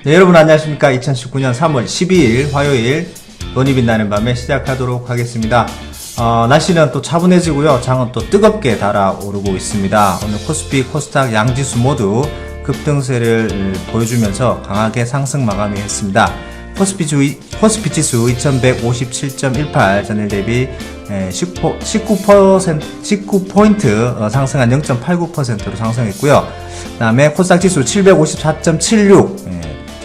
네, 여러분 안녕하십니까. 2019년 3월 12일 화요일 돈이 빛나는 밤에 시작하도록 하겠습니다. 날씨는 또 차분해지고요. 장은 또 뜨겁게 달아오르고 있습니다. 오늘 코스피, 코스닥 양지수 모두 급등세를 보여주면서 강하게 상승 마감했습니다. 코스피 지수 2157.18 전일 대비 19포인트 상승한 0.89%로 상승했고요. 그 다음에 코스닥 지수 754.76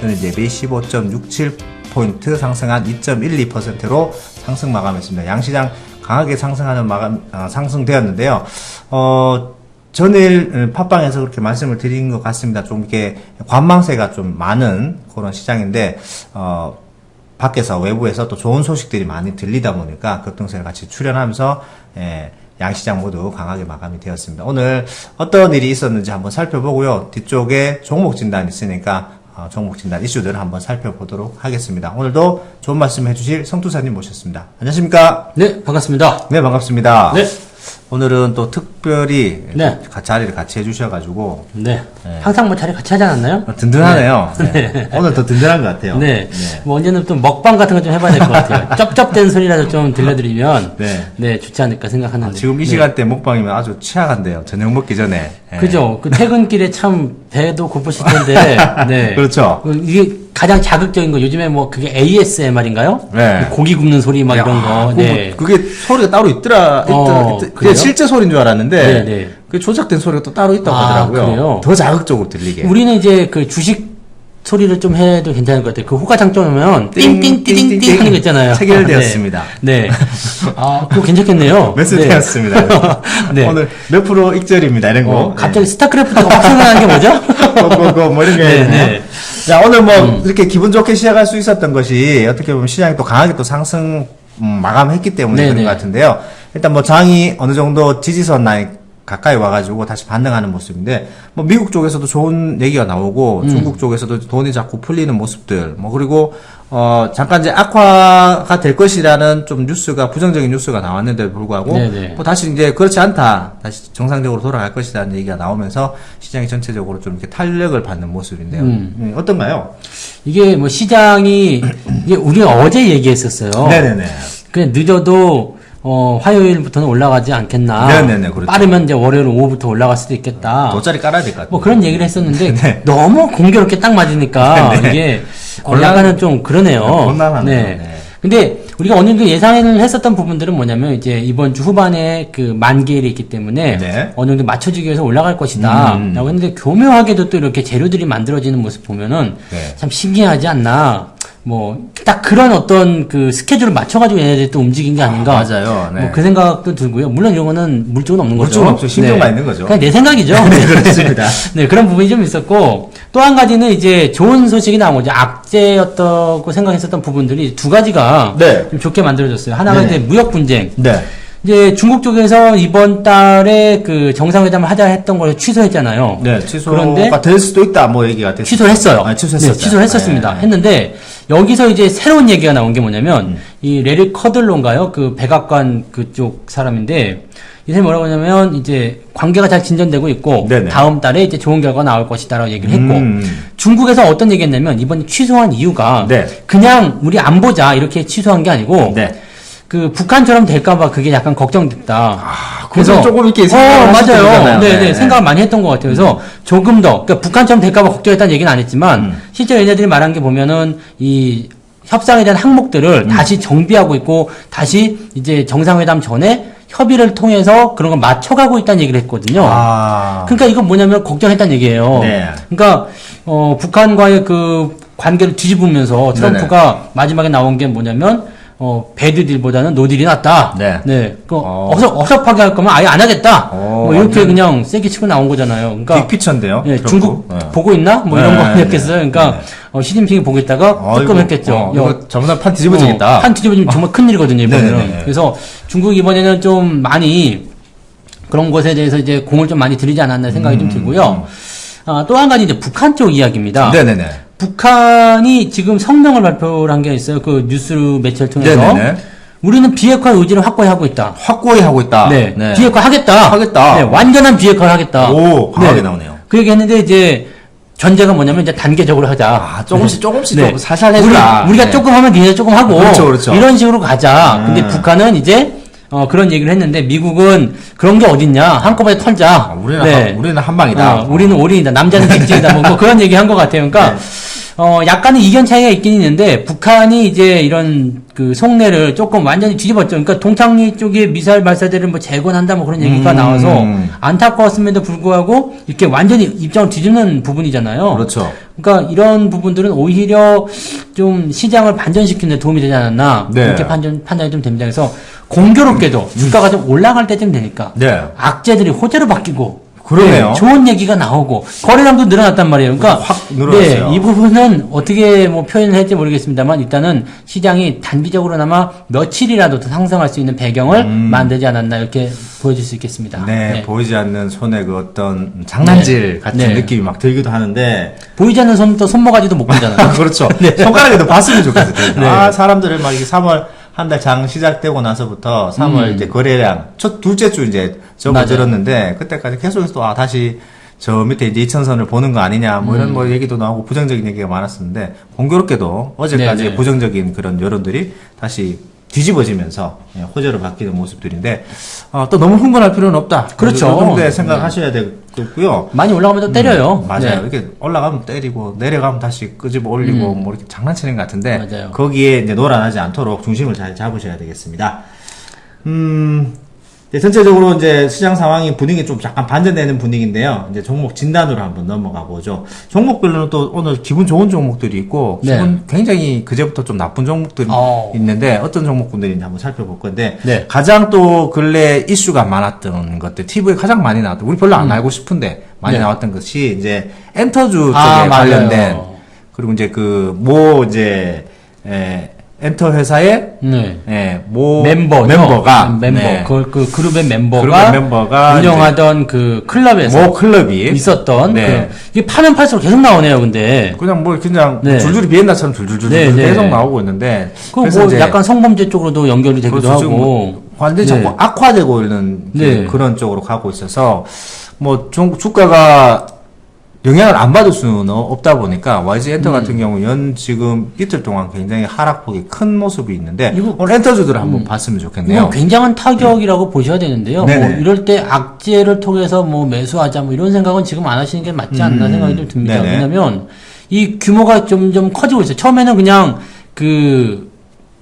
전일 대비 15.67포인트 상승한 2.12%로 상승 마감했습니다. 양시장 강하게 상승하는 상승되었는데요. 전일 팟빵에서 그렇게 말씀을 드린 것 같습니다. 좀 이렇게 관망세가 좀 많은 그런 시장인데, 밖에서 외부에서 또 좋은 소식들이 많이 들리다 보니까 급등세를 같이 출현하면서, 양시장 모두 강하게 마감이 되었습니다. 오늘 어떤 일이 있었는지 한번 살펴보고요. 뒤쪽에 종목 진단이 있으니까, 종목 진단 이슈들을 한번 살펴보도록 하겠습니다. 오늘도 좋은 말씀 해주실 성투사님 모셨습니다. 안녕하십니까? 네, 반갑습니다. 네, 반갑습니다. 네. 오늘은 또 특별히 네. 자리를 같이 해주셔가지고 네. 항상 뭐 자리 같이 하지 않았나요? 든든하네요. 네. 네. 오늘 더 든든한 것 같아요. 네. 뭐 언제는 또 먹방 같은 거 좀 해봐야 될 것 같아요. 쩝쩝된 소리라도 좀 들려드리면 네. 좋지 않을까 생각하는데. 지금 이 시간대 먹방이면 아주 취약한데요. 저녁 먹기 전에. 그죠. 그 퇴근길에 참 배도 고프실 텐데. 네. 그렇죠. 이게 가장 자극적인 거 요즘에 뭐 그게 ASMR인가요? 네. 고기 굽는 소리 막 이런 거. 네. 그게 소리가 따로 있더라. 그게 그래요? 실제 소리인 줄 알았는데 네. 그 조작된 소리가 또 따로 있다고 하더라고요. 그래요? 더 자극적으로 들리게. 우리는 이제 그 주식 소리를 좀 해도 괜찮을 것 같아요. 그 호가창점하면 띵띵띵띵띵 하는 거 있잖아요. 체결되었습니다. 네. 그거 괜찮겠네요. 매수되었습니다. 네. 오늘 몇 프로 익절입니다. 이런 거. 갑자기 스타크래프트가 확 생각나는 게 뭐죠? 뭐 이런 게. 네. 자, 오늘 뭐 이렇게 기분 좋게 시작할 수 있었던 것이 어떻게 보면 시장이 또 강하게 또 상승 마감했기 때문에 그런 것 같은데요. 일단 뭐 장이 어느 정도 지지선 라인 가까이 와가지고 다시 반등하는 모습인데, 뭐 미국 쪽에서도 좋은 얘기가 나오고 중국 쪽에서도 돈이 자꾸 풀리는 모습들, 뭐 그리고 잠깐 이제 악화가 될 것이라는 좀 뉴스가 부정적인 뉴스가 나왔는데도 불구하고 뭐 다시 이제 그렇지 않다, 다시 정상적으로 돌아갈 것이라는 얘기가 나오면서 시장이 전체적으로 좀 이렇게 탄력을 받는 모습인데요. 어떤가요? 이게 뭐 시장이 이게 우리가 어제 얘기했었어요. 네네네. 그냥 늦어도 화요일부터는 올라가지 않겠나. 네네네, 그렇죠. 빠르면 이제 월요일 오후부터 올라갈 수도 있겠다. 돗자리 깔아야 될 것 같아요. 뭐 그런 얘기를 했었는데, 네. 너무 공교롭게 딱 맞으니까, 네. 이게, 약간은 좀 그러네요. 곤란하네요. 네. 근데 우리가 어느 정도 예상을 했었던 부분들은 뭐냐면, 이제 이번 주 후반에 그 만기일이 있기 때문에, 네. 어느 정도 맞춰주기 위해서 올라갈 것이다. 라고 했는데, 교묘하게도 또 이렇게 재료들이 만들어지는 모습 보면은, 네. 참 신기하지 않나. 뭐, 딱 그런 어떤 그 스케줄을 맞춰가지고 얘네들이 또 움직인 게 아닌가. 맞아요. 네. 뭐 그 생각도 들고요. 물론 이런 거는 물증은 없는 거죠. 물증은 없죠. 신경만 있는 거죠. 그냥 내 생각이죠. 네, 그렇습니다. 네, 그런 부분이 좀 있었고, 또 한 가지는 이제 좋은 소식이 나온 거죠. 악재였다고 생각했었던 부분들이 두 가지가 네. 좀 좋게 만들어졌어요. 하나가 네네. 이제 무역 분쟁. 네. 이제 중국 쪽에서 이번 달에 그 정상회담을 하자 했던 걸 취소했잖아요. 네, 취소가 그런데 될 수도 있다, 뭐 얘기가 됐어요. 취소를 했어요. 취소했었어요. 네, 취소를 했었습니다. 네. 했는데, 여기서 이제 새로운 얘기가 나온 게 뭐냐면, 이 레리 커들로인가요? 그 백악관 그쪽 사람인데, 이 사람이 뭐라고 하냐면, 이제 관계가 잘 진전되고 있고, 네네. 다음 달에 이제 좋은 결과가 나올 것이다라고 얘기를 했고, 중국에서 어떤 얘기 했냐면, 이번에 취소한 이유가, 네. 그냥 우리 안 보자, 이렇게 취소한 게 아니고, 네. 그 북한처럼 될까봐 그게 약간 걱정됐다. 그래서 조금 이렇게 생각을 맞아요. 하셨잖아요. 네, 생각을 많이 했던 것 같아요. 그래서 조금 더, 그러니까 북한처럼 될까봐 걱정했다는 얘기는 안 했지만, 실제로 얘네들이 말한 게 보면은, 이 협상에 대한 항목들을 다시 정비하고 있고, 다시 이제 정상회담 전에 협의를 통해서 그런 걸 맞춰가고 있다는 얘기를 했거든요. 그러니까 이건 뭐냐면 걱정했다는 얘기예요. 네. 그러니까, 북한과의 그 관계를 뒤집으면서 트럼프가 마지막에 나온 게 뭐냐면, 배드딜보다는 노딜이 낫다. 네. 어섭하게 할 거면 아예 안 하겠다. 뭐 이렇게 그냥 세게 치고 나온 거잖아요. 그러니까. 빅피처인데요. 예, 중국 보고 있나? 뭐 이런 거 했겠어요. 그러니까, 시진핑이 보고 있다가 뜨끔했겠죠. 이거 잘못하면 판 뒤집어지겠다. 판 뒤집어지면 정말 큰일이거든요, 이번에는. 네네네. 그래서 중국 이번에는 좀 많이 그런 것에 대해서 이제 공을 좀 많이 들이지 않았나 생각이 좀 들고요. 또 한 가지 이제 북한 쪽 이야기입니다. 네네네. 북한이 지금 성명을 발표를 한 게 있어요. 그 뉴스 매체를 통해서. 네네네. 우리는 비핵화 의지를 확고히 하고 있다. 확고히 하고 있다. 네. 비핵화 하겠다. 하겠다. 네, 완전한 비핵화를 하겠다. 오, 강하게 나오네요. 그 얘기 했는데 이제 전제가 뭐냐면 이제 단계적으로 하자. 아, 조금씩 조금씩 네. 좀 살살 해주라. 우리가 네. 조금 하면 니네 조금 하고 그렇죠, 그렇죠. 이런 식으로 가자. 근데 북한은 이제 그런 얘기를 했는데 미국은 그런 게 어딨냐 한꺼번에 털자. 우리는 한 방이다. 우리는 올인이다. 남자는 객지이다. 뭐 그런 얘기 한 것 같아요. 그러니까 약간의 이견 차이가 있긴 있는데 북한이 이제 이런 그 속내를 조금 완전히 뒤집었죠. 그러니까 동창리 쪽에 미사일 발사대를 뭐 재건한다 뭐 그런 얘기가 나와서 안타까웠음에도 불구하고 이렇게 완전히 입장을 뒤집는 부분이잖아요. 그렇죠. 그러니까 이런 부분들은 오히려 좀 시장을 반전시키는 데 도움이 되지 않았나 네. 이렇게 판단이 좀 됩니다. 그래서 공교롭게도 주가가 좀 올라갈 때쯤 되니까 네. 악재들이 호재로 바뀌고 그러네요. 네, 좋은 얘기가 나오고 거래량도 늘어났단 말이에요. 그러니까 확 늘어났어요. 네, 이 부분은 어떻게 뭐 표현을 할지 모르겠습니다만 일단은 시장이 단기적으로나마 며칠이라도 더 상승할 수 있는 배경을 만들지 않았나 이렇게 보여줄 수 있겠습니다. 네, 보이지 않는 손에 그 어떤 장난질 같은 네. 느낌이 막 들기도 하는데. 보이지 않는 손도 손모가지도 못 보잖아요. 그렇죠. 손가락에도 봤으면 좋겠어요. 네. 아, 사람들을 막 이게 3월 한 달 장 시작되고 나서부터 3월 이제 거래량 둘째 주 이제 접어들었는데 그때까지 계속 또 다시 저 밑에 이제 2000선을 보는 거 아니냐 뭐 이런 뭐 얘기도 나오고 부정적인 얘기가 많았었는데 공교롭게도 어제까지 네네. 부정적인 그런 여론들이 다시 뒤집어지면서 호재로 바뀌는 모습들인데 또 너무 흥분할 필요는 없다. 그렇죠. 그 정도의 생각하셔야 되겠고요. 많이 올라가면 또 때려요. 맞아요. 네. 이렇게 올라가면 때리고 내려가면 다시 끄집어 올리고 뭐 이렇게 장난치는 것 같은데 맞아요. 거기에 이제 놀아나지 않도록 중심을 잘 잡으셔야 되겠습니다. 이제 전체적으로 이제 시장 상황이 분위기 좀 약간 반전되는 분위기인데요. 이제 종목 진단으로 한번 넘어가 보죠. 종목별로는 또 오늘 기분 좋은 종목들이 있고 네. 기분 굉장히 그제부터 좀 나쁜 종목들이 있는데 어떤 종목군들인지 한번 살펴볼 건데 네. 가장 또 근래 이슈가 많았던 것들 TV에 가장 많이 나왔던 우리 별로 안 알고 싶은데 많이 네. 나왔던 것이 이제 엔터주 쪽에 맞아요. 관련된 그리고 이제 그 모 이제 엔터 회사의 모 멤버가 네. 그 그룹의 그룹의 멤버가 운영하던 그 클럽에서 모 클럽이 있었던 네. 이게 파면 팔수록 계속 나오네요. 근데 그냥 뭐 그냥 네. 줄줄이 비엔나처럼 줄줄줄 네, 네. 계속 나오고 있는데 그래서 뭐 약간 성범죄 쪽으로도 연결이 되기도 그렇죠. 지금 하고 완전히 네. 자꾸 악화되고 있는 네. 그런 쪽으로 가고 있어서 뭐 주가가 영향을 안 받을 수는 없다 보니까 YG 엔터 같은 경우 지금 이틀 동안 굉장히 하락폭이 큰 모습이 있는데 오늘 엔터주들을 한번 봤으면 좋겠네요. 이건 굉장한 타격이라고 보셔야 되는데요. 뭐 네네. 이럴 때 악재를 통해서 뭐 매수하자 뭐 이런 생각은 지금 안 하시는 게 맞지 않나 생각이 좀 듭니다. 네네. 왜냐면 이 규모가 점점 커지고 있어요. 처음에는 그냥 그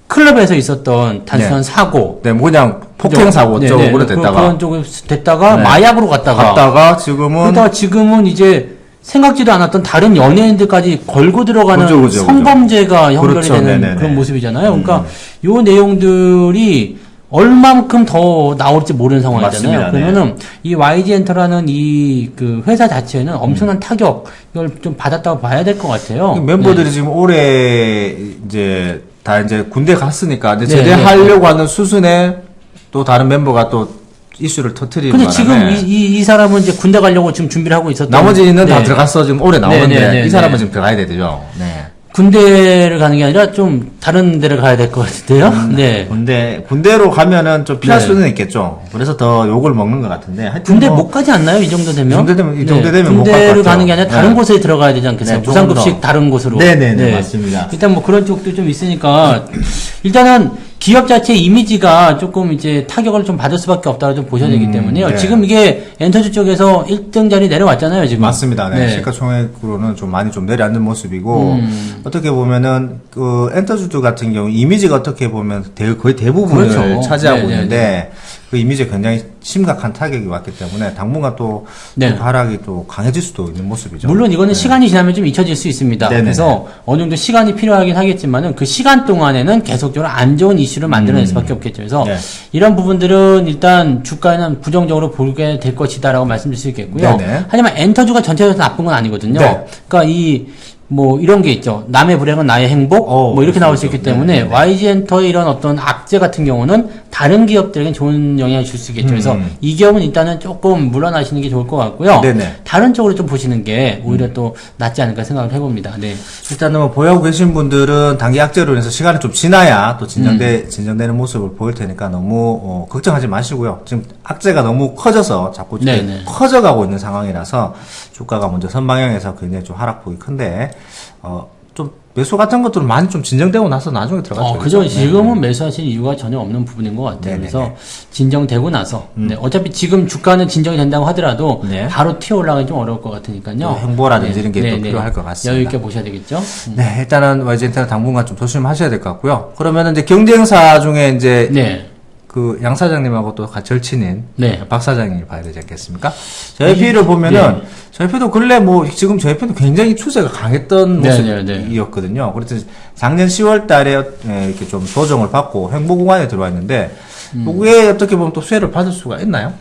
클럽에서 있었던 단순한 사고, 네, 뭐 그냥 폭행 사고 쪽으로 됐다가 그런 쪽으로 됐다가 네. 마약으로 갔다가 지금은 이제 생각지도 않았던 다른 연예인들까지 걸고 들어가는 그죠. 성범죄가 연결이 그렇죠. 되는 네네네. 그런 모습이잖아요. 그러니까 요 내용들이 얼만큼 더 나올지 모르는 상황이잖아요. 맞습니다. 그러면은 이 YG 엔터라는 이 그 회사 자체는 엄청난 타격 이걸 좀 받았다고 봐야 될 것 같아요. 멤버들이 지금 올해 이제 다 이제 군대 갔으니까 이제 네, 제대하려고 하는 수순에 또 다른 멤버가 또 이슈를 터트리는 근데 바람에 지금 이 사람은 이제 군대 가려고 지금 준비를 하고 있었던 나머지는 다 네. 들어갔어 지금 올해 나오는데 네. 이 사람은 지금 들어가야 되죠. 네. 군대를 가는 게 아니라 좀 다른 데를 가야 될 것 같은데요. 네. 군대로 가면은 좀 피할 네. 수는 있겠죠. 그래서 더 욕을 먹는 것 같은데. 하여튼 군대 뭐 못 가지 않나요? 이 정도 되면? 이 정도 되면 못 갈 것 군대를 같아요. 가는 게 아니라 다른 네. 곳에 들어가야 되지 않겠어요? 네, 조금 무상급식 더. 다른 곳으로. 네네네, 맞습니다. 일단 뭐 그런 쪽도 좀 있으니까 일단은 기업 자체 이미지가 조금 이제 타격을 좀 받을 수밖에 없다고 좀 보셔야 되기 때문에요. 네. 지금 이게 엔터주 쪽에서 1등 자리 내려왔잖아요, 지금. 맞습니다. 네. 시가총액으로는 좀 많이 좀 내려앉는 모습이고 어떻게 보면은 그 엔터주주 같은 경우 이미지가 어떻게 보면 거의 대부분을 그렇죠. 차지하고 네, 있는데 그 이미지에 굉장히 심각한 타격이 왔기 때문에 당분간 또 네. 그 하락이 또 강해질 수도 있는 모습이죠. 물론 이거는 네. 시간이 지나면 좀 잊혀질 수 있습니다. 네네네. 그래서 어느 정도 시간이 필요하긴 하겠지만은 그 시간 동안에는 계속적으로 안 좋은 이슈를 만들어낼 수밖에 없겠죠. 그래서 네. 이런 부분들은 일단 주가에는 부정적으로 보게 될 것이다라고 말씀드릴 수 있겠고요. 네네. 하지만 엔터주가 전체적으로 나쁜 건 아니거든요. 네. 그러니까 이 뭐 이런 게 있죠. 남의 불행은 나의 행복 뭐 이렇게 나올 수 있기 때문에 YG엔터의 이런 어떤 악재 같은 경우는 다른 기업들에겐 좋은 영향을 줄 수 있겠죠. 그래서 이 기업은 일단은 조금 물러나시는 게 좋을 것 같고요. 네네. 다른 쪽으로 좀 보시는 게 오히려 또 낫지 않을까 생각을 해봅니다. 네. 일단은 뭐 보유하고 계신 분들은 단기 악재로 인해서 시간이 좀 지나야 또 진정되는 모습을 보일 테니까 너무 걱정하지 마시고요. 지금 악재가 너무 커져서 자꾸 네네. 커져가고 있는 상황이라서 주가가 먼저 선방향에서 굉장히 좀 하락폭이 큰데 좀 매수 같은 것들은 많이 좀 진정되고 나서 나중에 들어가죠. 그죠. 지금은 매수하실 이유가 전혀 없는 부분인 것 같아요. 네네네. 그래서 진정되고 나서 네, 어차피 지금 주가는 진정이 된다고 하더라도 네. 바로 튀어 올라가기 좀 어려울 것 같으니까요. 행보라든지 이런 게 또 필요할 것 같습니다. 여유 있게 보셔야 되겠죠. 네, 일단은 YG엔터는 당분간 좀 조심하셔야 될 것 같고요. 그러면 이제 경쟁사 중에 이제 네. 그 양 사장님하고 또 같이 절친인 네. 박 사장님이 봐야 되지 않겠습니까? JP를 보면은 JP도 근래 뭐 지금 JP도 굉장히 추세가 강했던 모습이었거든요. 그래서 작년 10월 달에 이렇게 좀 조정을 받고 횡보 구간에 들어와 있는데 그게 어떻게 보면 또 수혜를 받을 수가 있나요?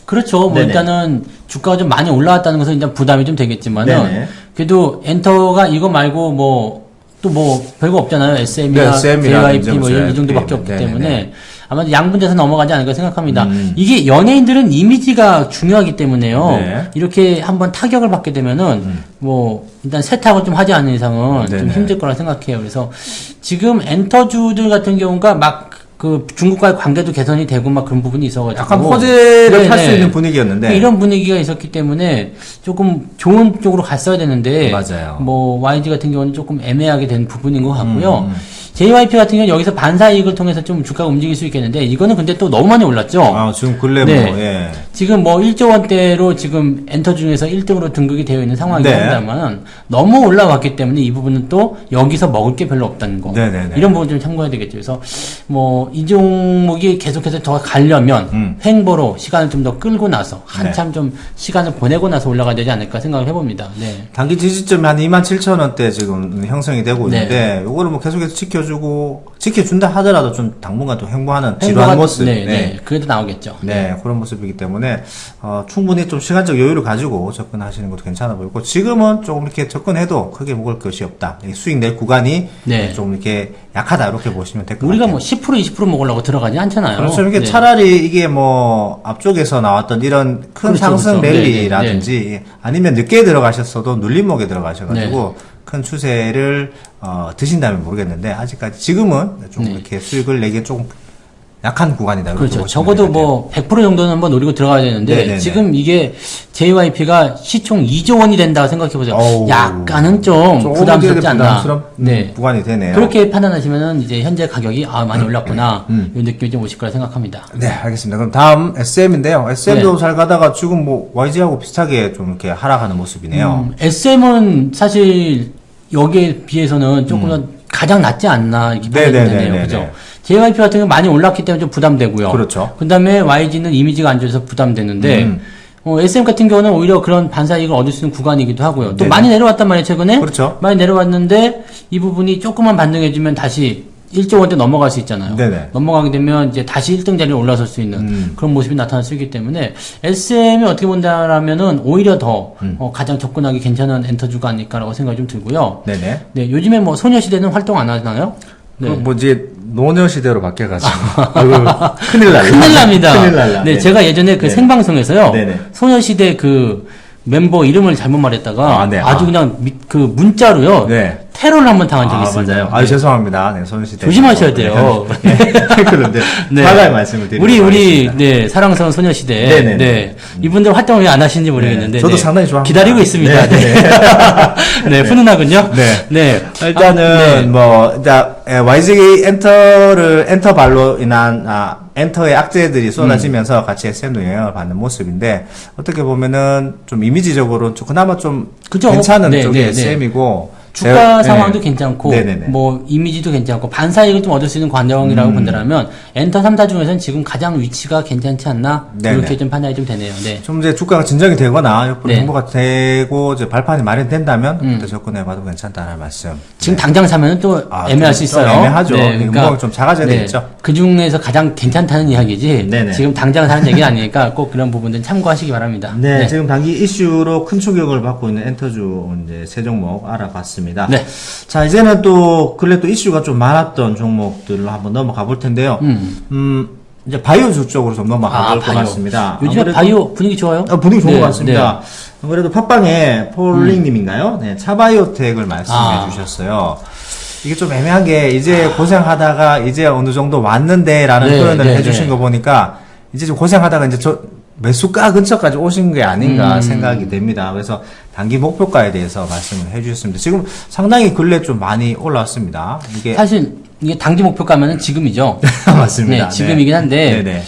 그렇죠. 뭐 일단은 주가가 좀 많이 올라왔다는 것은 일단 부담이 좀 되겠지만은 네네. 그래도 엔터가 이거 말고 뭐 또 뭐 별거 없잖아요. SM이나 JYP 뭐 이 정도밖에 없기 때문에 아마 양분돼서 넘어가지 않을까 생각합니다. 이게 연예인들은 이미지가 중요하기 때문에요. 네. 이렇게 한번 타격을 받게 되면은 뭐 일단 세탁을 좀 하지 않는 이상은 좀 힘들 거라 생각해요. 그래서 지금 엔터주들 같은 경우가 막 그 중국과의 관계도 개선이 되고 막 그런 부분이 있어가지고 약간 호재를 탈 수 있는 분위기였는데 이런 분위기가 있었기 때문에 조금 좋은 쪽으로 갔어야 되는데 맞아요. 뭐 YG 같은 경우는 조금 애매하게 된 부분인 것 같고요. JYP 같은 경우는 여기서 반사이익을 통해서 좀 주가가 움직일 수 있겠는데 이거는 근데 또 너무 많이 올랐죠. 지금 근래 네. 지금 뭐 1조 원대로 지금 엔터 중에서 1등으로 등극이 되어 있는 상황이긴 합니다만 너무 올라왔기 때문에 이 부분은 또 여기서 먹을 게 별로 없다는 거. 이런 부분 좀 참고해야 되겠죠. 그래서 뭐 이 종목이 계속해서 더 가려면 횡보로 시간을 좀 더 끌고 나서 한참 좀 시간을 보내고 나서 올라가야 되지 않을까 생각을 해봅니다. 네. 단기 지지점이 한 27,000원대 지금 형성이 되고 있는데 요거를 뭐 계속해서 지켜준다 하더라도 좀 당분간 또 횡보하는 지루한 모습. 그래도 나오겠죠. 그런 모습이기 때문에 충분히 좀 시간적 여유를 가지고 접근하시는 것도 괜찮아 보이고 지금은 조금 이렇게 접근해도 크게 먹을 것이 없다. 수익 낼 구간이 좀 이렇게 약하다 이렇게 보시면 될 것 같아요. 우리가 뭐 10% 20% 먹으려고 들어가지 않잖아요. 그렇죠. 이게 차라리 이게 뭐 앞쪽에서 나왔던 이런 큰 상승 랠리라든지 아니면 늦게 들어가셨어도 눌림목에 들어가셔가지고 큰 추세를 드신다면 모르겠는데 아직까지 지금은 좀 이렇게 수익을 내기 조금 약한 구간이다. 그렇죠. 적어도 뭐 100% 정도는 한번 노리고 들어가야 되는데 지금 이게 JYP가 시총 2조 원이 된다고 생각해 보세요. 약간은 좀 부담스럽지 않나. 구간이 되네요. 그렇게 판단하시면은 이제 현재 가격이 많이 올랐구나. 이 느낌이 좀 오실 거라 생각합니다. 네, 알겠습니다. 그럼 다음 SM인데요. SM도 잘 가다가 지금 뭐 YG하고 비슷하게 좀 이렇게 하락하는 모습이네요. SM은 사실 여기에 비해서는 조금 더 가장 낫지 않나 이렇게 판단되네요. 그죠? JYP 같은 경우는 많이 올랐기 때문에 좀 부담되고요. 그렇죠. 그 다음에 YG는 이미지가 안 좋아서 부담되는데, SM 같은 경우는 오히려 그런 반사이익을 얻을 수 있는 구간이기도 하고요. 또 많이 내려왔단 말이에요, 최근에. 그렇죠. 많이 내려왔는데, 이 부분이 조금만 반등해주면 다시 1조 원대 넘어갈 수 있잖아요. 넘어가게 되면 이제 다시 1등 자리에 올라설 수 있는 그런 모습이 나타날 수 있기 때문에 SM이 어떻게 본다라면은 오히려 더 가장 접근하기 괜찮은 엔터주가 아닐까라고 생각이 좀 들고요. 네, 요즘에 뭐 소녀시대는 활동 안 하나요? 뭐 이제 노녀시대로 바뀌어가지고 큰일 납니다. 큰일 날라. 네, 제가 예전에 그 생방송에서요. 소녀시대 그 멤버 이름을 잘못 말했다가 아주 그냥 그 문자로요. 테러를 한번 당한 적이 있습니다. 맞아요. 죄송합니다. 소녀시대. 조심하셔야 돼요. 그런데 사과의 말씀을 드리고 우리 사랑스러운 소녀시대. 이분들 활동을 왜 안 하시는지 모르겠는데 저도 상당히 좋아합니다. 기다리고 있습니다. 훈훈하군요. 일단은 YG 엔터발로 인한 엔터의 악재들이 쏟아지면서 같이 SM도 영향을 받는 모습인데 어떻게 보면은 좀 이미지적으로 그나마 좀 괜찮은 쪽이 SM이고 주가 상황도 괜찮고 뭐 이미지도 괜찮고 반사이익을 좀 얻을 수 있는 관점이라고 본다면 엔터 3사 중에서는 지금 가장 위치가 괜찮지 않나 그렇게 좀 판단이 좀 되네요. 좀 이제 주가가 진정이 되거나 옆으로 행보가 되고 이제 발판이 마련된다면 그때 접근해봐도 괜찮다는 말씀. 지금 당장 사면은 또 애매할 수 있어요. 애매하죠. 그러니까 좀 작아져야 되겠죠. 그 중에서 가장 괜찮다는 이야기지. 지금 당장 사는 얘기는 아니니까 꼭 그런 부분들 참고하시기 바랍니다. 지금 단기 이슈로 큰 충격을 받고 있는 엔터주 이제 세 종목 알아봤습니다. 알겠습니다. 네. 자, 이제는 또, 근래 또 이슈가 좀 많았던 종목들로 한번 넘어가 볼 텐데요. 이제 바이오주 쪽으로 좀 넘어가 볼 것 같습니다. 요즘에 바이오 분위기 좋아요? 분위기 좋은 네, 것 같습니다. 그래도 팟빵에 폴링님인가요? 네, 차바이오텍을 말씀해 주셨어요. 이게 좀 애매한 게 이제 고생하다가 이제 어느 정도 왔는데라는 네, 표현을 네, 해주신 네. 거 보니까 이제 좀 고생하다가 이제 매수가 근처까지 오신 게 아닌가 생각이 됩니다. 그래서 단기 목표가에 대해서 말씀을 해주셨습니다. 지금 상당히 근래 좀 많이 올라왔습니다. 이게 사실 이게 단기 목표가면은 지금이죠. 맞습니다. 네, 지금이긴 한데 네네.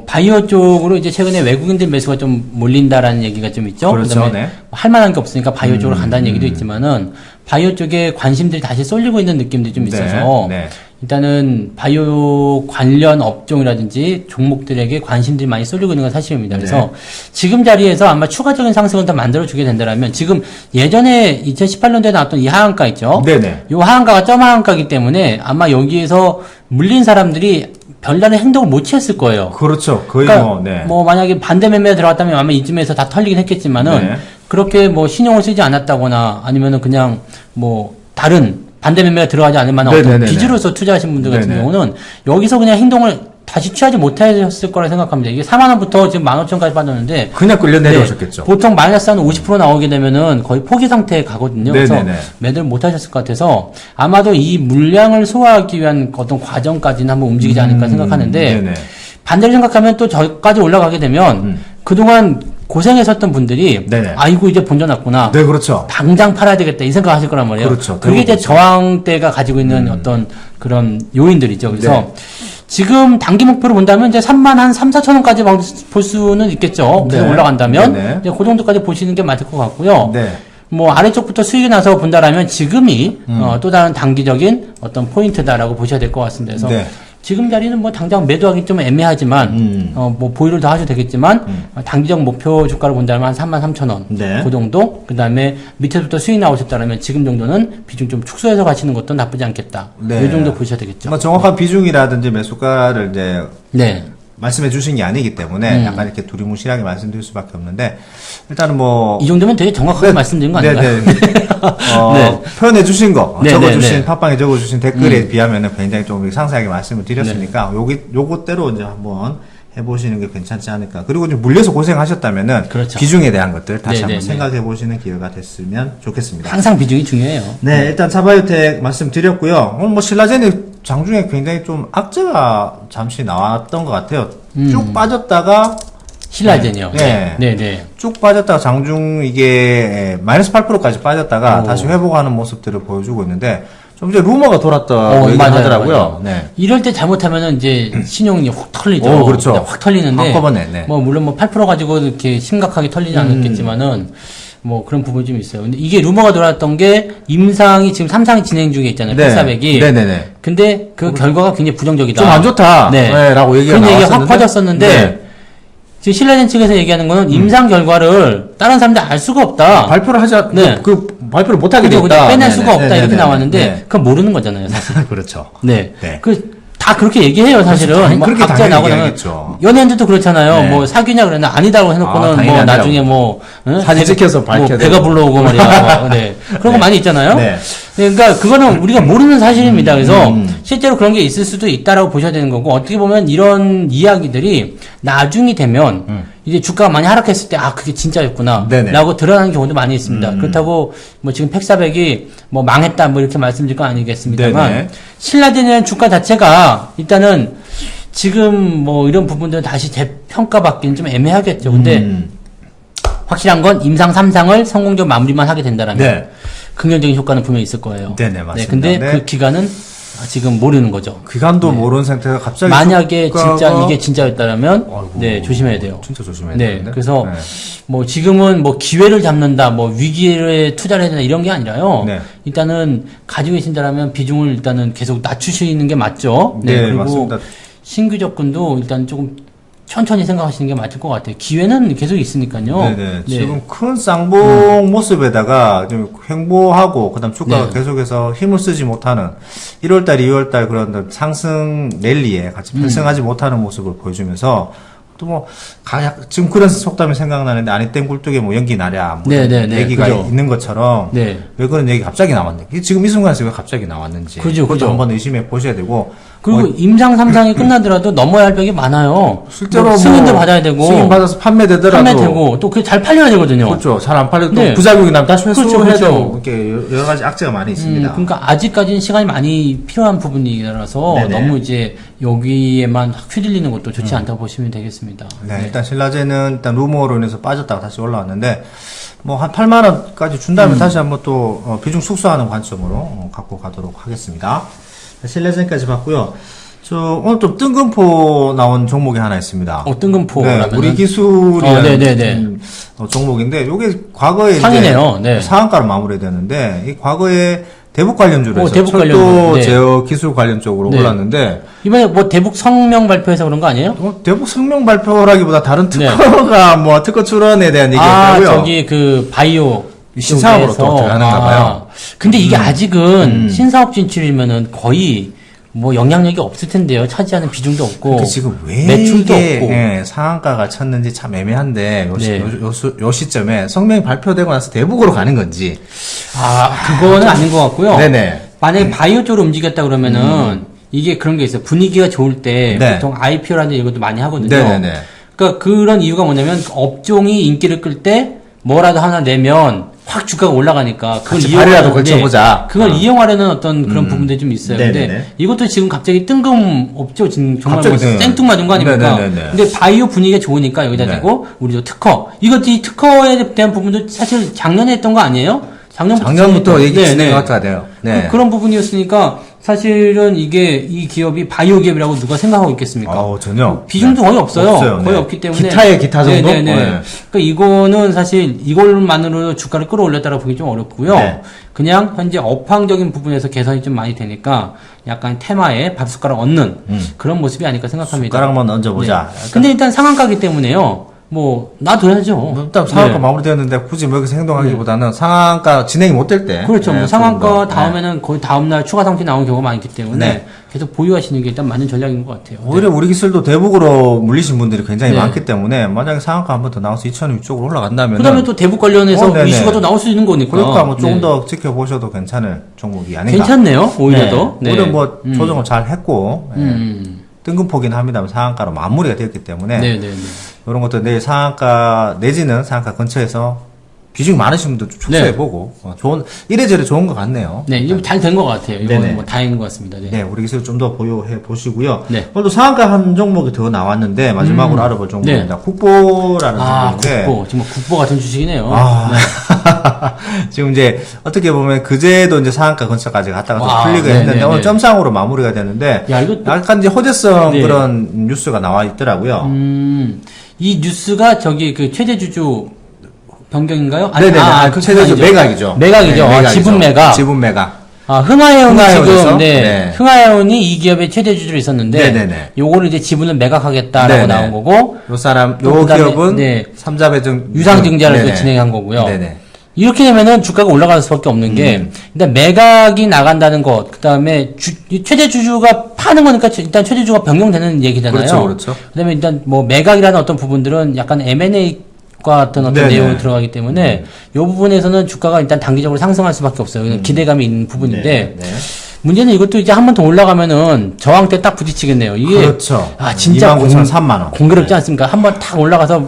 바이오 쪽으로 이제 최근에 외국인들 매수가 좀 몰린다라는 얘기가 좀 있죠. 그렇죠. 그다음에 네. 할 만한 게 없으니까 바이오 쪽으로 간다는 얘기도 있지만은 바이오 쪽에 관심들이 다시 쏠리고 있는 느낌도 좀 있어서 네. 일단은 바이오 관련 업종이라든지 종목들에게 관심들이 많이 쏠리고 있는 건 사실입니다. 그래서 지금 자리에서 아마 추가적인 상승을 더 만들어주게 된다면 지금 예전에 2018년도에 나왔던 이 하한가 있죠. 네네. 이 하한가가 점 하한가이기 때문에 아마 여기에서 물린 사람들이 별다른 행동을 못 취했을 거예요. 그렇죠. 거의 그러니까 뭐 만약에 반대 매매에 들어갔다면 아마 이쯤에서 다 털리긴 했겠지만은 네. 그렇게 뭐 신용을 쓰지 않았다거나 아니면은 그냥 뭐 다른 반대 매매가 들어가지 않을 만한 어떤 네네네네. 빚으로서 투자하신 분들 같은 네네. 경우는 여기서 그냥 행동을 다시 취하지 못하셨을 거라 생각합니다. 이게 4만 원부터 지금 15,000까지 빠졌는데 그냥 끌려 내려오셨겠죠. 보통 마이너스 한 50% 나오게 되면은 거의 포기 상태에 가거든요. 그래서 네네네. 매도를 못 하셨을 것 같아서 아마도 이 물량을 소화하기 위한 어떤 과정까지는 한번 움직이지 않을까 생각하는데 네네. 반대로 생각하면 또 저까지 올라가게 되면 그동안 고생했었던 분들이 네네. 아이고 이제 본전 났구나. 네, 그렇죠. 당장 팔아야 되겠다 이 생각 하실 거란 말이에요. 그렇죠. 그게 이제 그렇죠. 저항대가 가지고 있는 어떤 그런 요인들이죠. 그래서 네. 지금 단기 목표로 본다면 이제 3만 한 3, 4천 원까지 볼 수는 있겠죠. 계속 네. 올라간다면 네네. 이제 그 정도까지 보시는 게 맞을 것 같고요. 네. 뭐 아래쪽부터 수익이 나서 본다라면 지금이 또 다른 단기적인 어떤 포인트다라고 보셔야 될 것 같습니다. 그래서 네. 지금 자리는 뭐 당장 매도하기 좀 애매하지만 뭐 보유를 더 하셔도 되겠지만 단기적 목표 주가를 본다면 한 33,000원 네. 그 정도 그다음에 밑에부터 수익 나오셨다면 지금 정도는 비중 좀 축소해서 가시는 것도 나쁘지 않겠다. 네. 이 정도 보셔야 되겠죠. 뭐 정확한 비중이라든지 매수가를 이제 네. 말씀해 주신 게 아니기 때문에 약간 이렇게 두리뭉실하게 말씀드릴 수밖에 없는데 일단은 뭐 이 정도면 되게 정확하게 말씀드린 거 아닌가요? 네. 네. 표현해 주신 거, 네, 적어주신, 네. 팟빵에 적어주신 댓글에 비하면은 굉장히 좀 상세하게 말씀을 드렸으니까, 요것대로 이제 한번 해보시는 게 괜찮지 않을까. 그리고 이제 물려서 고생하셨다면은, 그렇죠. 비중에 대한 것들 다시 네, 한번 네, 생각해 보시는 기회가 됐으면 좋겠습니다. 항상 비중이 중요해요. 네, 일단 차바이오텍 말씀드렸고요. 뭐 신라젠이 장중에 굉장히 좀 악재가 잠시 나왔던 것 같아요. 쭉 빠졌다가 신라젠이요. 네. 네, 네. 쭉 빠졌다가 장중 이게 마이너스 8%까지 빠졌다가 다시 회복하는 모습들을 보여주고 있는데 좀 이제 루머가 돌았다고 얘기하더라고요. 맞아요. 네. 이럴 때 잘못하면은 이제 신용이 확 털리죠. 오, 그렇죠. 네, 확 털리는데 한꺼번에, 네. 뭐 물론 뭐 8% 가지고 이렇게 심각하게 털리지 않았겠지만은 뭐 그런 부분이 좀 있어요. 근데 이게 루머가 돌았던 게 임상이 지금 3상이 진행 중에 있잖아요. 네. 8,400이. 네네네. 근데 그 결과가 굉장히 부정적이다. 좀 안 좋다. 네. 네, 라고 얘기가 그런 얘기가 나왔었는데. 확 퍼졌었는데 네. 지금 신라젠 측에서 얘기하는 거는 임상 결과를 다른 사람들 알 수가 없다. 발표를 하자. 네. 그 발표를 못 하게 그죠, 됐다. 그죠. 빼낼 네네. 수가 없다 이렇게 네네네. 나왔는데 네. 그건 모르는 거잖아요, 사실. 그렇죠. 네. 네. 다 그렇게 얘기해요, 사실은. 당연히 뭐 그렇게 각자 당연히 나오거나 얘기하겠죠. 연예인들도 그렇잖아요. 네. 뭐 사귀냐 그랬나 아니다고 해놓고는 당연히 뭐 아니라고. 나중에 뭐 응? 사진 찍혀서 밝혀야 뭐 되고. 배가 불러오고 말이야. 네. 그런 거 많이 있잖아요. 네. 그러니까 그거는 우리가 모르는 사실입니다. 그래서 실제로 그런 게 있을 수도 있다라고 보셔야 되는 거고 어떻게 보면 이런 이야기들이 나중이 되면 이제 주가가 많이 하락했을 때 아 그게 진짜였구나 네네. 라고 드러나는 경우도 많이 있습니다. 그렇다고 뭐 지금 팩사백이 뭐 망했다 뭐 이렇게 말씀드릴 건 아니겠습니다만 네네. 신라젠이라는 주가 자체가 일단은 지금 뭐 이런 부분들은 다시 재평가받기는 좀 애매하겠죠. 근데 확실한 건 임상 3상을 성공적으로 마무리만 하게 된다라면 네. 긍정적인 효과는 분명히 있을 거예요. 네네, 맞습니다. 근데 네. 그 기간은 지금 모르는 거죠. 기간도 모르는 상태가 갑자기 만약에 주가가- 진짜 이게 진짜였다라면 아이고, 네 조심해야 돼요. 진짜 조심해야 네, 되는데. 그래서 네. 뭐 지금은 뭐 기회를 잡는다, 뭐 위기에 투자를 해야 된다 이런 게 아니라요. 네. 일단은 가지고 계신다라면 비중을 일단은 계속 낮추시는 게 맞죠. 네, 그리고 맞습니다. 신규 접근도 일단 조금 천천히 생각하시는 게 맞을 것 같아요. 기회는 계속 있으니까요. 네네. 지금 큰 쌍봉 모습에다가 좀 횡보하고, 그 다음 주가가 네. 계속해서 힘을 쓰지 못하는 1월달, 2월달 그런 상승 랠리에 같이 편승하지 못하는 모습을 보여주면서 또 뭐, 지금 그런 속담이 생각나는데, 아니 땡 굴뚝에 뭐 연기 나랴, 뭐 얘기가 그죠. 있는 것처럼, 네. 왜 그런 얘기 갑자기 나왔는지, 지금 이 순간에서 왜 갑자기 나왔는지, 그죠. 그것도 한번 의심해 보셔야 되고, 그리고 임상 3상이 끝나더라도 넘어야 할 벽이 많아요. 실제로 뭐 승인도 받아야 되고, 승인 받아서 판매되더라도, 판매되고, 또 그게 잘 팔려야 되거든요. 그렇죠. 잘 안 팔려도 네. 또 부작용이 나면 다시 회수해야 그렇죠. 되고, 이렇게 여러 가지 악재가 많이 있습니다. 그러니까 아직까지는 시간이 많이 필요한 부분이라서 네네. 너무 이제 여기에만 확 휘둘리는 것도 좋지 않다고 보시면 되겠습니다. 네, 일단 신라제는 일단 루머로 인해서 빠졌다가 다시 올라왔는데, 뭐 한 8만 원까지 준다면 다시 한번 또 비중 축소하는 관점으로 갖고 가도록 하겠습니다. 신라제까지 봤고요. 오늘 좀 뜬금포 나온 종목이 하나 있습니다. 뜬금포라면 네, 우리 기술이라는 네네네. 종목인데, 요게 과거에 상이네요. 이제 네. 상한가로 마무리되는데, 이 과거에 대북 관련주로 해서 대북 철도 관련주. 네. 제어 기술 관련 쪽으로 네. 올랐는데, 이번에 뭐 대북 성명 발표해서 그런 거 아니에요? 대북 성명 발표라기보다 다른 네. 특허가 뭐 특허 출원에 대한 얘기였다고요. 저기 그 바이오 신사업으로 또 쪽에서. 들어가는가 봐요. 근데 이게 아직은 신사업 진출이면은 거의 뭐 영향력이 없을 텐데요. 차지하는 비중도 없고 그 지금 왜 매출도 이게 없고. 상한가가 쳤는지 참 애매한데 네. 요 시점에 성명이 발표되고 나서 대북으로 가는 건지. 그거는 아닌 것 같고요. 네네. 만약에 바이오 쪽으로 움직였다 그러면은 이게 그런 게 있어요. 분위기가 좋을 때 네. 보통 IPO라는 이것도 많이 하거든요. 네네네. 그러니까 그런 이유가 뭐냐면 업종이 인기를 끌 때 뭐라도 하나 내면 확 주가가 올라가니까 그걸 같이 발이라도 걸쳐보자. 그걸 이용하려는 어떤 그런 부분들이 좀 있어요. 네네네. 근데 이것도 지금 갑자기 뜬금없죠. 지금 정말 갑자기 뭐 생뚱맞은 거 아닙니까? 네네네네. 근데 바이오 분위기가 좋으니까 여기다 네. 대고 우리도 특허. 이 특허에 대한 부분도 사실 작년에 했던 거 아니에요? 작년부터 얘기 네, 진행 네. 것 같아요. 네. 그런 부분이었으니까 사실은 이 기업이 바이오 기업이라고 누가 생각하고 있겠습니까? 전혀. 비중도 거의 없어요. 없어요. 거의 네. 없기 때문에. 기타의 기타 정도? 네네네. 네. 그러니까 이거는 사실 이걸만으로 주가를 끌어올렸다고 보기 좀 어렵고요. 네. 그냥 현재 업황적인 부분에서 개선이 좀 많이 되니까 약간 테마에 밥숟가락 얹는 그런 모습이 아닐까 생각합니다. 숟가락만 얹어보자. 네. 근데 일단 상한가기 때문에요. 뭐 놔둬야죠. 일단 상한가 네. 마무리되었는데 굳이 뭐 여기서 행동하기보다는 상한가 진행이 못 될 때. 그렇죠. 뭐 네, 상한가 조금 더. 다음에는 거의 다음날 추가 상승이 나오는 경우가 많기 때문에 네. 계속 보유하시는 게 일단 맞는 전략인 것 같아요. 오히려 우리 기술도 대북으로 물리신 분들이 굉장히 네. 많기 때문에 만약에 상한가 한 번 더 나와서 2,000원 위쪽으로 올라간다면 그 다음에 또 대북 관련해서 네네. 이슈가 또 나올 수 있는 거니까. 그러니까 뭐 조금 네. 더 지켜보셔도 괜찮을 종목이 아닌가. 괜찮네요. 오히려 네. 더. 네. 오히려 뭐 조정을 잘 했고 음. 뜬금포긴 합니다만 상한가로 마무리가 되었기 때문에 네네네. 이런 것도 내일 상한가 내지는 상한가 근처에서 비중이 많으신 분들 좀 축소해보고 좋은 이래저래 좋은 것 같네요. 네, 이거 잘 된 것 같아요. 네네. 이거는 뭐 다행인 것 같습니다. 네. 네, 우리 기술 좀 더 보유해 보시고요. 네. 오늘도 상한가 한 종목이 더 나왔는데 마지막으로 알아볼 종목입니다. 국보라는 종목인데 국보. 정말 국보 같은 주식이네요. 아, 지금 이제 어떻게 보면 그제도 이제 상한가 근처까지 갔다가 또 와, 풀리게 네네네. 했는데 오늘 점상으로 마무리가 되는데 야, 이거 또- 약간 이제 호재성 네. 그런 뉴스가 나와 있더라고요. 이 뉴스가 저기 그 최대 주주 변경인가요? 네네네. 그 최대주 아니죠. 매각이죠. 매각이죠. 네, 지분 매각. 지분 매각. 흥하해운이 흥하해운에서? 지금, 네. 흥하해운이 이 기업의 최대 주주로 있었는데, 네네네. 요거를 이제 지분을 매각하겠다라고 네네. 나온 거고, 요 사람, 또 요 그다음에, 기업은 네. 삼자배정 유상증자를 또 네네. 진행한 거고요. 네네. 이렇게 되면은 주가가 올라갈 수밖에 없는 게, 일단 매각이 나간다는 것, 그 다음에 이 최대 주주가 파는 거니까 일단 최대 주주가 변경되는 얘기잖아요. 그렇죠, 그렇죠. 그 다음에 일단 뭐 매각이라는 어떤 부분들은 약간 M&A과 같은 어떤 네네. 내용이 들어가기 때문에, 이 부분에서는 주가가 일단 단기적으로 상승할 수밖에 없어요. 그냥 기대감이 있는 부분인데, 네. 문제는 이것도 이제 한 번 더 올라가면 저항대 딱 부딪히겠네요. 이게 그렇죠. 진짜 29,003만 원. 공교롭지 않습니까? 한 번 탁 올라가서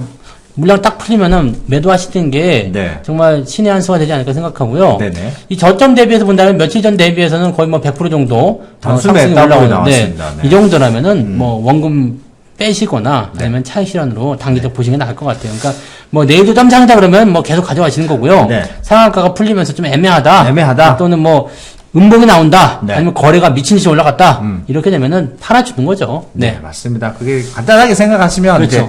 물량 딱 풀리면은 매도하시는 게 네. 정말 신의 한 수가 되지 않을까 생각하고요. 네네. 이 저점 대비해서 본다면 며칠 전 대비해서는 거의 뭐 100% 정도 단숨에 상승이 더블이 올라오는데 나왔습니다. 네. 이 정도라면은 뭐 원금 빼시거나 아니면 차익 실현으로 단기적 보시는 게 나을 것 같아요. 그러니까 뭐 내일도 짬상이다 그러면 뭐 계속 가져가시는 거고요. 네. 상한가가 풀리면서 좀 애매하다. 또는 뭐 음봉이 나온다. 네. 아니면 거래가 미친 듯이 올라갔다. 이렇게 되면은 팔아주는 거죠. 네, 맞습니다. 그게 간단하게 생각하시면 그렇죠. 이제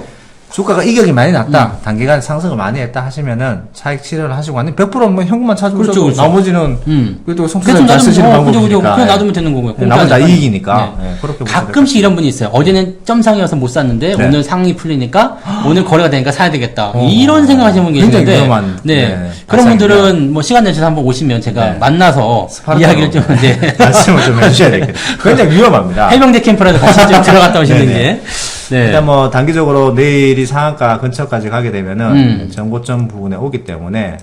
주가가 이격이 많이 났다. 단기간 상승을 많이 했다 하시면은 차익 실현을 하시고 아니면 100%뭐 현금만 찾아오셔도 그렇죠. 나머지는 그래도 대충 성투자를 잘 쓰시는 방법이니까. 그냥 놔두면 되는 거고요. 나머지 다 공짜니까. 이익이니까. 네. 네, 그렇게 보시면 가끔씩 이런 분이 있어요. 어제는 점상이어서 못 샀는데 네. 오늘 상이 풀리니까 오늘 거래가 되니까 사야 되겠다. 이런 생각하시는 분 굉장히 계시는데 위험한, 네. 네, 그런 발상입니다. 분들은 뭐 시간 내셔서 한번 오시면 제가 네. 만나서 스파르타로 이야기를 좀 네. 말씀을 좀 해주셔야 되겠다. 굉장히 위험합니다. 해병대 캠프라도 같이 좀 들어갔다 오시는 네네. 게. 네. 일단 뭐 단기적으로 내일이 상한가 근처까지 가게 되면은 전고점 부분에 오기 때문에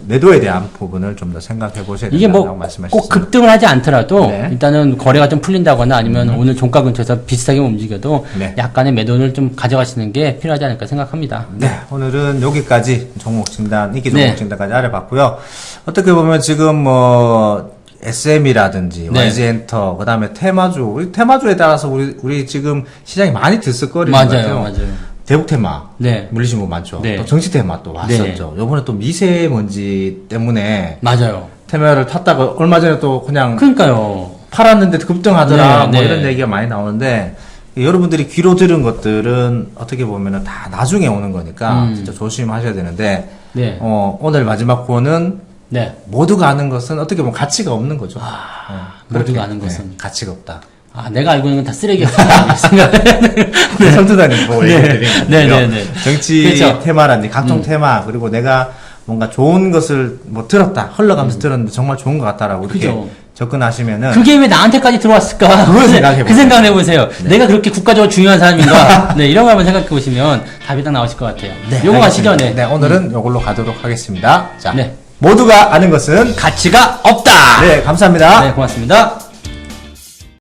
매도에 대한 부분을 좀 더 생각해 보셔야 이게 된다고 뭐 말씀하셨습니다. 꼭 급등을 하지 않더라도 네. 일단은 거래가 좀 풀린다거나 아니면 오늘 종가 근처에서 비슷하게 움직여도 네. 약간의 매도를 좀 가져가시는 게 필요하지 않을까 생각합니다. 네, 오늘은 여기까지 종목 진단, 인기 네. 종목 진단까지 알아봤고요. 어떻게 보면 지금 뭐 SM이라든지 네. YG엔터, 그다음에 테마주, 우리 테마주에 따라서 우리 지금 시장이 많이 들썩거리는 것 같아요. 맞아요. 대북 테마, 네. 물리신 분 많죠. 네. 또 정치 테마 또 왔었죠. 요번에 또 미세먼지 때문에 맞아요. 테마를 탔다가 얼마 전에 또 그냥 그러니까요. 팔았는데 급등하더라. 네, 뭐 네. 이런 얘기가 많이 나오는데 여러분들이 귀로 들은 것들은 어떻게 보면은 다 나중에 오는 거니까 진짜 조심하셔야 되는데 네. 오늘 마지막 코는 네. 모두가 아는 것은 어떻게 보면 가치가 없는 거죠. 모두가 그렇게, 아는 것은. 가치가 없다. 아, 내가 알고 있는 건 다 쓰레기였구나. 생각을. 네. 선투단이 뭐 네. 얘기드린 거고요. 네, 네, 네. 정치 그렇죠. 테마라든지 각종 테마 그리고 내가 뭔가 좋은 것을 뭐 들었다 흘러가면서 들었는데 정말 좋은 것 같다라고 이렇게 그죠. 접근하시면은 그게 왜 나한테까지 들어왔을까? 그걸 생각해보세요. 그 생각을 해보세요. 내가 그렇게 국가적으로 중요한 사람인가? 네, 이런 거 한번 생각해 보시면 답이 딱 나오실 것 같아요. 요거 가시죠, 네. 네, 오늘은 요걸로 가도록 하겠습니다. 자, 네. 모두가 아는 것은 가치가 없다! 네, 감사합니다. 네, 고맙습니다.